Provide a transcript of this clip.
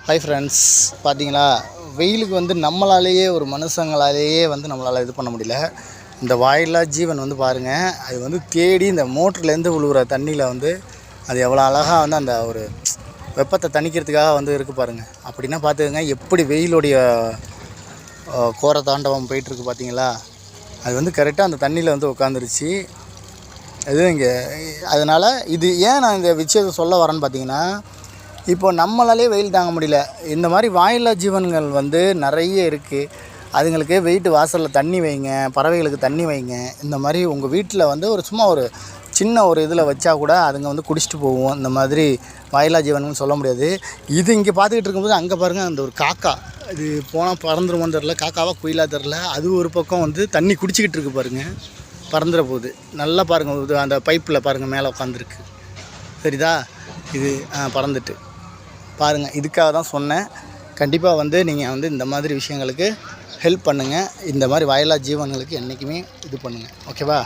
Hi friends, பார்த்தீங்களா வெயிலுக்கு வந்து நம்மளாலேயே ஒரு மனுஷங்களாலேயே வந்து நம்மளால் இது பண்ண முடியல. இந்த வாயில்லா ஜீவன் வந்து பாருங்கள், அது வந்து தேடி இந்த மோட்டர்லேருந்து விழுகிற தண்ணியில் வந்து அது எவ்வளோ அழகாக வந்து அந்த ஒரு வெப்பத்தை தணிக்கிறதுக்காக வந்து இருக்குது பாருங்கள். அப்படின்னா பார்த்துக்கங்க எப்படி வெயிலுடைய கோர தாண்டவம் போயிட்டுருக்கு பார்த்தீங்களா. அது வந்து கரெக்டாக அந்த தண்ணியில் வந்து உட்காந்துருச்சு. இது இங்கே அதனால் இது ஏன் நான் இந்த விஷயத்தை சொல்ல வரேன்னு பார்த்தீங்கன்னா, இப்போ நம்மளாலே வெயில் தாங்க முடியல. இந்த மாதிரி வாயில்லா ஜீவன்கள் வந்து நிறைய இருக்குது. அதுங்களுக்கு வீட்டு வாசலில் தண்ணி வைங்க, பறவைகளுக்கு தண்ணி வைங்க. இந்த மாதிரி உங்கள் வீட்டில் வந்து ஒரு சும்மா ஒரு சின்ன ஒரு இதில் வச்சா கூட அதுங்க வந்து குடிச்சிட்டு போகும். இந்த மாதிரி வாயில்லா ஜீவன்கள்னு சொல்ல முடியாது. இது இங்கே பார்த்துக்கிட்டு இருக்கும்போது அங்கே பாருங்கள், அந்த ஒரு காக்கா இது போனால் பறந்துருமோன்னு தெரில, காக்காவாக குயிலாக தெரில. அது ஒரு பக்கம் வந்து தண்ணி குடிச்சிக்கிட்டு இருக்குது பாருங்கள், பறந்துட போகுது. நல்லா பாருங்கள், இது அந்த பைப்பில் பாருங்கள் மேலே உட்காந்துருக்கு, சரிதா. இது பறந்துட்டு பாருங்கள். இதுக்காக தான் சொன்னேன். கண்டிப்பாக வந்து நீங்கள் வந்து இந்த மாதிரி விஷயங்களுக்கு ஹெல்ப் பண்ணுங்கள். இந்த மாதிரி வாயில்லா ஜீவன்களுக்கு என்றைக்குமே இது பண்ணுங்கள், ஓகேவா.